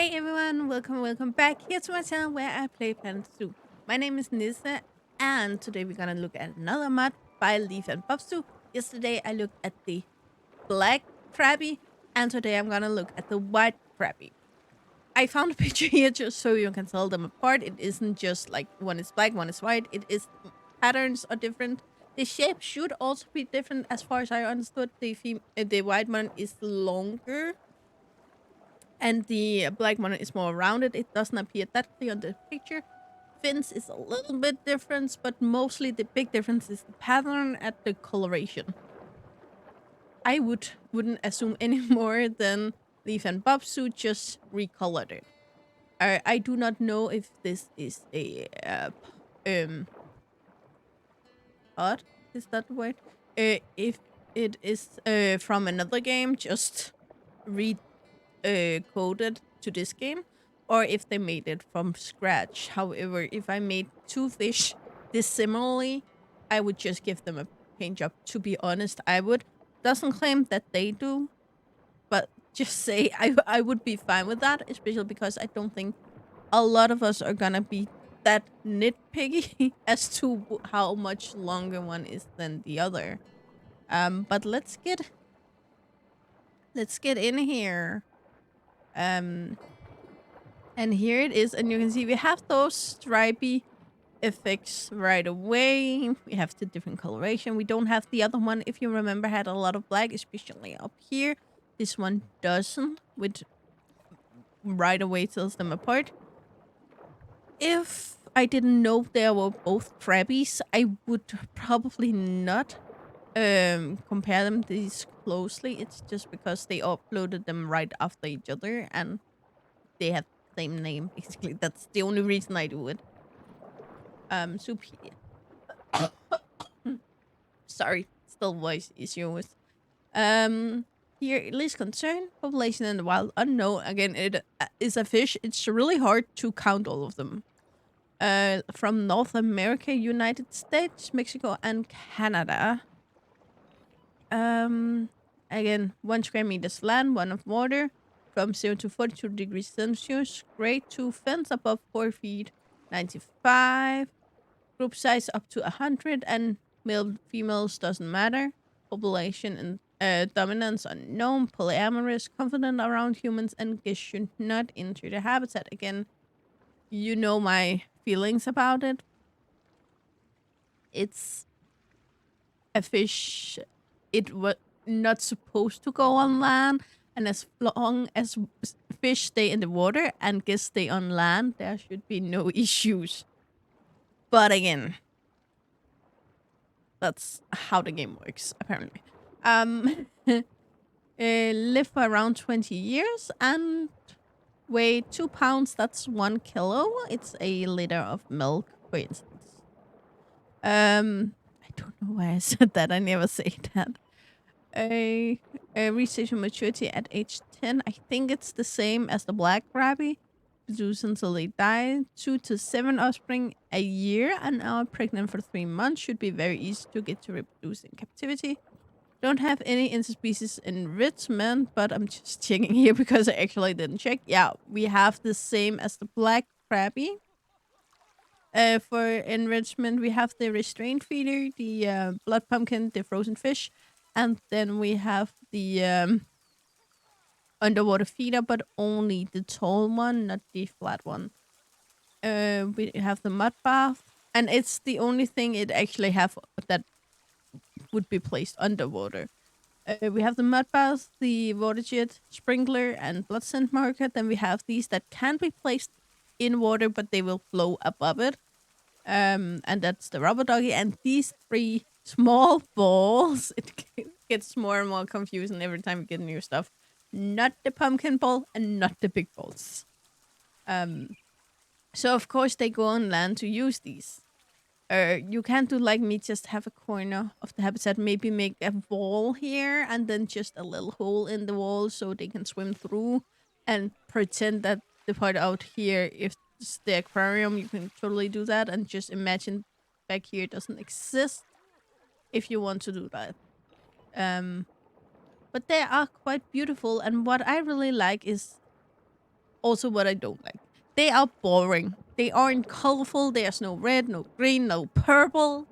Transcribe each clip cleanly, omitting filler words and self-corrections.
Hey everyone, welcome back here to my channel where I play Planet Zoo. My name is Nissa, and today we're gonna look at another mod by Leaf and Buffzoo. Yesterday I looked at the Black Crappie, and today I'm gonna look at the White Crappie. I found a picture here just so you can tell them apart. It isn't just like one is black, one is white. It is patterns are different. The shape should also be different as far as I understood. The white one is longer and the black one is more rounded. It doesn't appear that clear on the picture. Fins is a little bit different, but mostly the big difference is the pattern and the coloration. I wouldn't assume any more than Leaf and Buffzoo just recolored it. I do not know if this is a pod. Is that the word? If it is from another game, just re coded to this game, or if they made it from scratch. However, if I made two fish dissimilarly, I would just give them a paint job. To be honest, I would. Doesn't claim that they do, but just say I would be fine with that, especially because I don't think a lot of us are gonna be that nitpicky as to how much longer one is than the other. But let's get in here. Um, And here it is, and you can see we have those stripy effects right away. We have the different coloration. We don't have the other one, if you remember, had a lot of black, especially up here. This one doesn't, which right away tells them apart. If I didn't know they were both crabbies, I would probably not compare them this closely. It's just because they uploaded them right after each other, and they have the same name, basically. That's the only reason I do it. Soup. Sorry, still voice issues. Um, Here, least concern, population in the wild unknown. Again, it is a fish. It's really hard to count all of them. From North America, United States, Mexico, and Canada. Again, 1 square meters land, 1 of water, from 0 to 42 degrees Celsius. Grade 2 fence above 4 feet, 95. Group size up to 100, and male females doesn't matter. Population and dominance unknown. Polyamorous, confident around humans, and guess should not enter the habitat. Again, you know my feelings about it. It's a fish. It was not supposed to go on land, and as long as fish stay in the water and guests stay on land, there should be no issues. But again, that's how the game works, apparently. Live for around 20 years and weigh 2 pounds. That's 1 kilo. It's a liter of milk, for instance. I don't know why I said that. I never say that. A reach maturity at age 10. I think it's the same as the black crappie. Produce until they die. 2 to 7 offspring a year, and are pregnant for 3 months. Should be very easy to get to reproduce in captivity. Don't have any interspecies enrichment, but I'm just checking here because I actually didn't check. Yeah, we have the same as the black crappie. For enrichment, we have the restrained feeder, the blood pumpkin, the frozen fish, and then we have the underwater feeder, but only the tall one, not the flat one. We have the mud bath, and it's the only thing it actually have that would be placed underwater. We have the mud bath, the water jet, sprinkler, and blood scent marker. Then we have these that can be placed in water, but they will flow above it. And that's the rubber doggy. And these 3 small balls, it gets more and more confusing every time we get new stuff. Not the pumpkin ball and not the big balls. So of course they go on land to use these. You can't do like me, just have a corner of the habitat, maybe make a wall here and then just a little hole in the wall so they can swim through, and pretend that the part out here, if it's the aquarium, you can totally do that, and just imagine back here doesn't exist if you want to do that. But they are quite beautiful, and what I really like is also what I don't like. They are boring. They aren't colorful. There's no red, no green, no purple.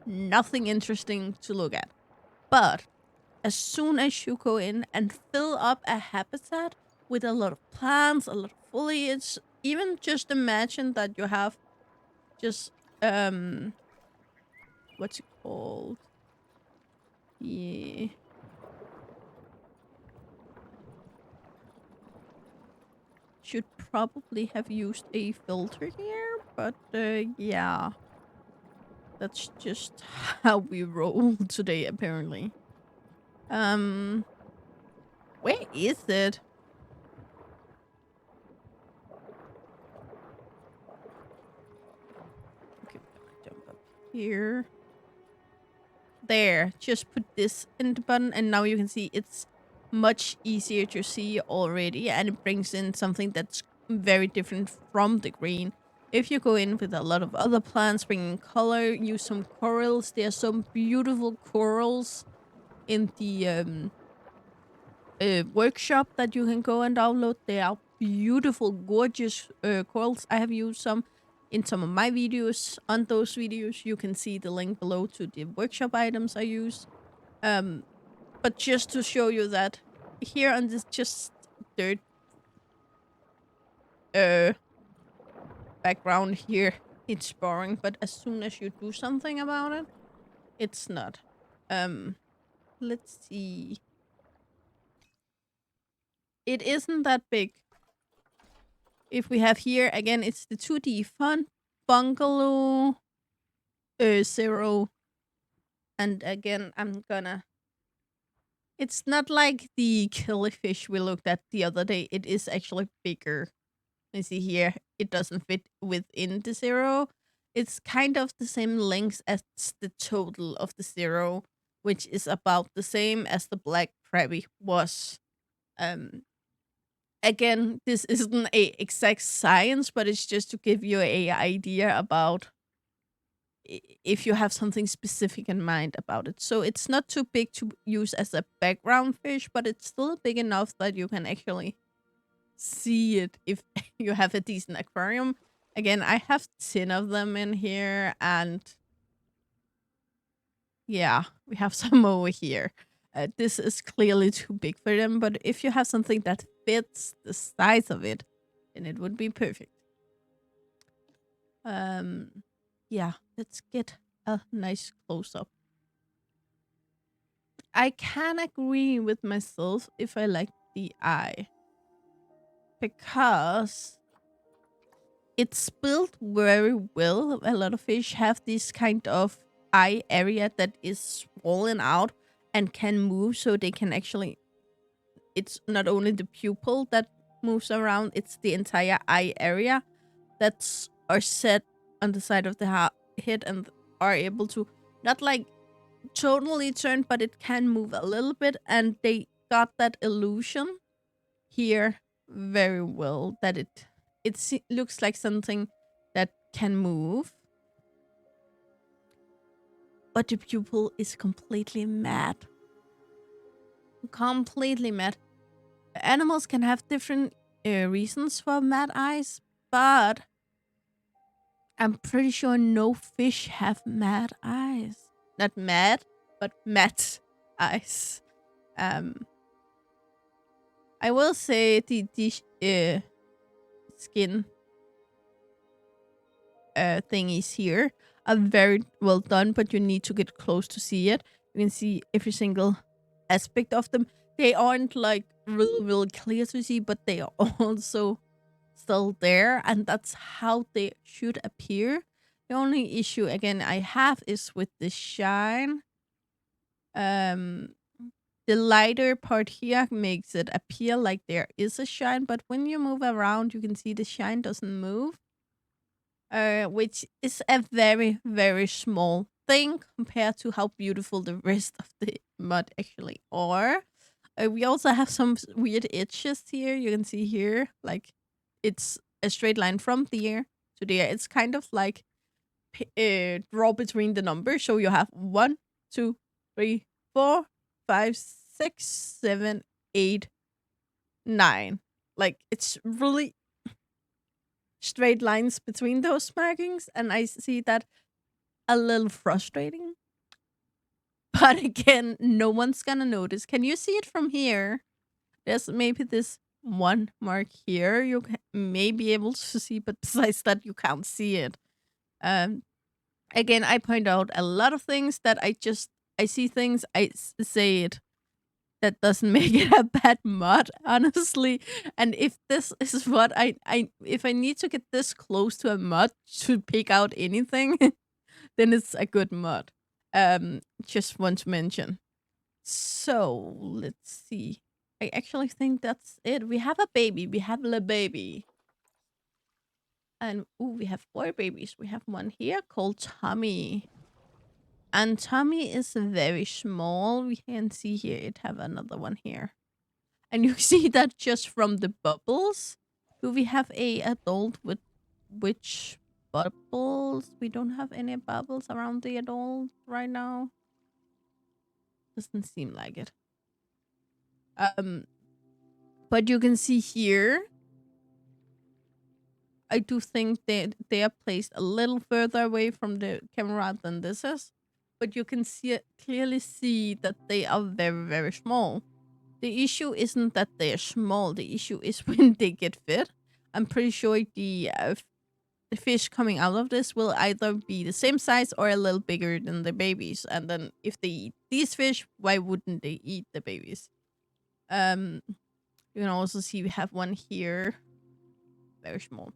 Nothing interesting to look at. But as soon as you go in and fill up a habitat with a lot of plants, a lot of foliage, even just imagine that you have just what's it called? Yeah. Should probably have used a filter here, but yeah. That's just how we roll today, apparently. Um, where is it? Okay, we're gonna jump up here. There, just put this in the button, and now you can see it's much easier to see already, and it brings in something that's very different from the green. If you go in with a lot of other plants, bring in color, use some corals. There are some beautiful corals in the workshop that you can go and download. They are beautiful, gorgeous corals. I have used some in some of my videos. On those videos, you can see the link below to the workshop items I use. But just to show you that here on this just dirt background here, it's boring. But as soon as you do something about it, it's not. Let's see. It isn't that big. If we have here again, it's the 2D fun bungalow 0. And again, I'm gonna. It's not like the killifish we looked at the other day. It is actually bigger. You see here, it doesn't fit within the 0. It's kind of the same length as the total of the 0, which is about the same as the black Crappie was. Again, this isn't a exact science, but it's just to give you a idea about if you have something specific in mind about it. So it's not too big to use as a background fish, but it's still big enough that you can actually see it if you have a decent aquarium. Again, I have 10 of them in here, and yeah, we have some over here. This is clearly too big for them, but if you have something that fits the size of it, then it would be perfect. Yeah, let's get a nice close-up. I can agree with myself if I like the eye, because it's built very well. A lot of fish have this kind of eye area that is swollen out and can move, so they can actually, it's not only the pupil that moves around, it's the entire eye area that's are set on the side of the head and are able to not like totally turn, but it can move a little bit, and they got that illusion here very well, that it looks like something that can move, but the pupil is completely matte. Completely matte. Animals can have different reasons for matte eyes, but I'm pretty sure no fish have matte eyes. Not mad, but matte eyes. I will say the skin thingies here are very well done, but you need to get close to see it. You can see every single aspect of them. They aren't like really clear to see, but they are also still there, and that's how they should appear. The only issue again I have is with the shine. The lighter part here makes it appear like there is a shine, but when you move around, you can see the shine doesn't move. Which is a very, very small thing compared to how beautiful the rest of the mud actually are. We also have some weird edges here. You can see here, like it's a straight line from there to there. It's kind of like draw between the numbers. So you have 1, 2, 3, 4, 5, 6, 7, 8, 9. Like it's really straight lines between those markings, and I see that a little frustrating. But again, no one's gonna notice. Can you see it from here? There's maybe this one mark here you may be able to see, but besides that, you can't see it. Um, Again, I point out a lot of things that I see things, say it. That doesn't make it a bad mod, honestly. And if this is what if I need to get this close to a mod to pick out anything, then it's a good mod. Just want to mention. So let's see. I actually think that's it. We have a baby. We have a baby. And we have 4 babies. We have one here called Tommy. And Tommy is very small. We can see here it have another one here. And you see that just from the bubbles. Do we have a adult with which bubbles? We don't have any bubbles around the adult right now. Doesn't seem like it. But you can see here, I do think that they are placed a little further away from the camera than this is. But you can clearly see that they are very, very small. The issue isn't that they're small. The issue is when they get fed. I'm pretty sure the fish coming out of this will either be the same size or a little bigger than the babies. And then if they eat these fish, why wouldn't they eat the babies? You can also see we have one here. Very small.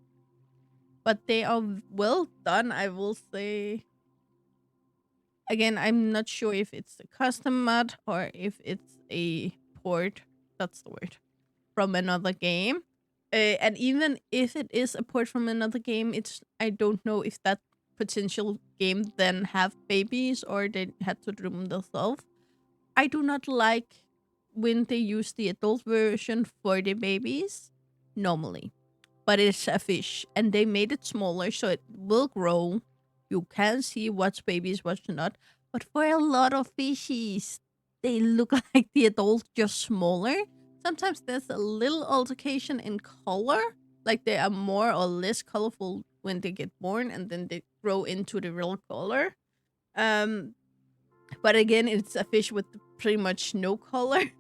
But they are well done, I will say. Again, I'm not sure if it's a custom mod or if it's a port. That's the word. From another game. And even if it is a port from another game, I don't know if that potential game then have babies or they had to do them themselves. I do not like when they use the adult version for the babies normally. But it's a fish and they made it smaller so it will grow. You can see what's babies, what's not. But for a lot of fishies, they look like the adult, just smaller. Sometimes there's a little altercation in color. Like they are more or less colorful when they get born and then they grow into the real color. But again, it's a fish with pretty much no color.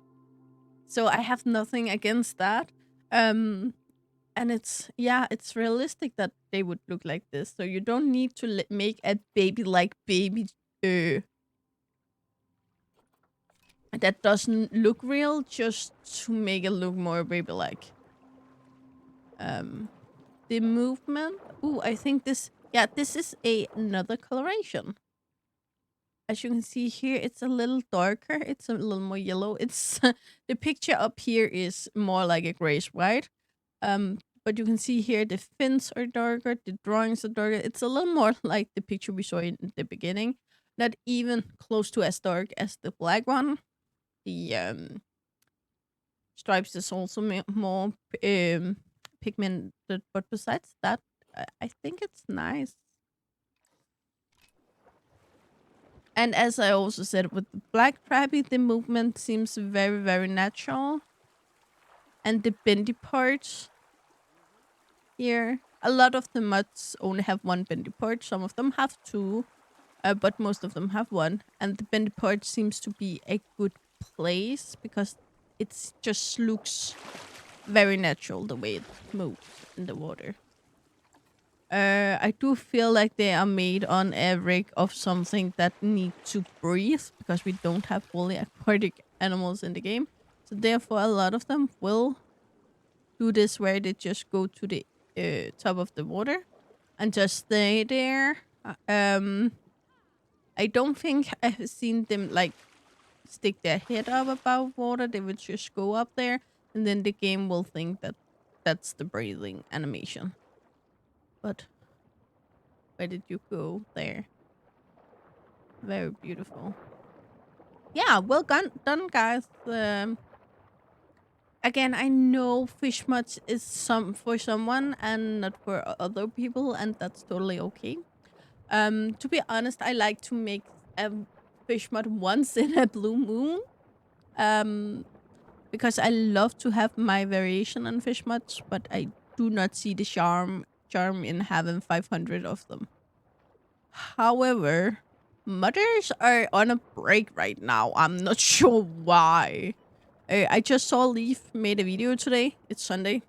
So I have nothing against that. And it's realistic that they would look like this. So you don't need to make a baby like baby that doesn't look real just to make it look more baby like. The movement. I think this is another coloration. As you can see here, it's a little darker. It's a little more yellow. It's the picture up here is more like a grayish white. But you can see here the fins are darker, the drawings are darker. It's a little more like the picture we saw in the beginning. Not even close to as dark as the black one. The stripes is also more pigmented, but besides that, I think it's nice. And as I also said, with the Black Crappie, the movement seems very, very natural. And the bendy parts here, a lot of the mods only have one bendy part. Some of them have 2, but most of them have 1. And the bendy part seems to be a good place because it just looks very natural the way it moves in the water. I do feel like they are made on a rig of something that need to breathe because we don't have fully aquatic animals in the game. So therefore, a lot of them will do this where they just go to the top of the water and just stay there. I don't think I've seen them like stick their head up above water. They would just go up there and then the game will think that that's the breathing animation. But where did you go there? Very beautiful. Yeah, well done, guys. Again, I know fish mods is for someone and not for other people, and that's totally okay. To be honest, I like to make a fish mod once in a blue moon. Because I love to have my variation on fish mods, but I do not see the charm charm in having 500 of them. However, mothers are on a break right now. I'm not sure why. I just saw Leaf made a video today. It's Sunday.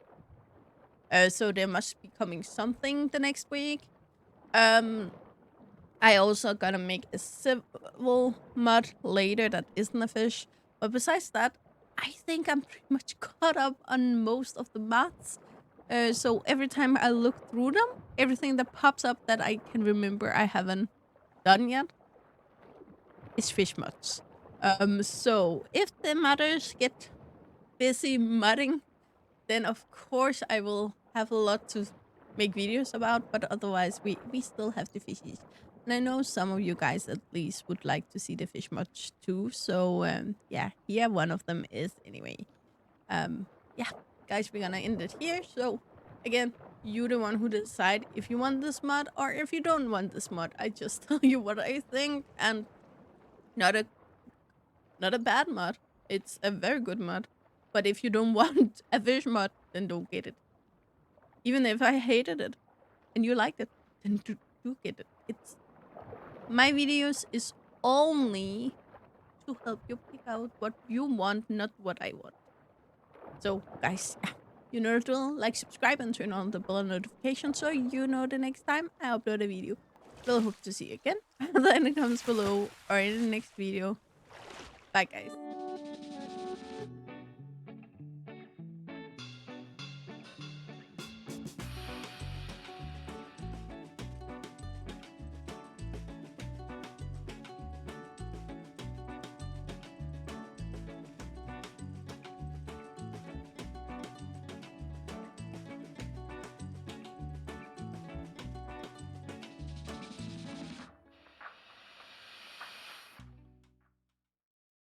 So there must be coming something the next week. I also gonna make a civil mod later that isn't a fish. But besides that, I think I'm pretty much caught up on most of the mods. So every time I look through them, everything that pops up that I can remember I haven't done yet is fish mods. So if the modders get busy modding, then of course I will have a lot to make videos about, but otherwise we still have the fishies. And I know some of you guys at least would like to see the fish much too. So yeah, here one of them is anyway. Yeah, guys, we're gonna end it here. So again, you the one who decide if you want this mod or if you don't want this mod. I just tell you what I think, and not a bad mod. It's a very good mod. But if you don't want a fish mod, then don't get it. Even if I hated it and you liked it, then do get it. It's my videos is only to help you pick out what you want, not what I want. So guys, yeah, you know the drill. Like, subscribe, and turn on the bell notification so you know the next time I upload a video. We'll hope to see you again. Either in the comments below or in the next video. Bye guys.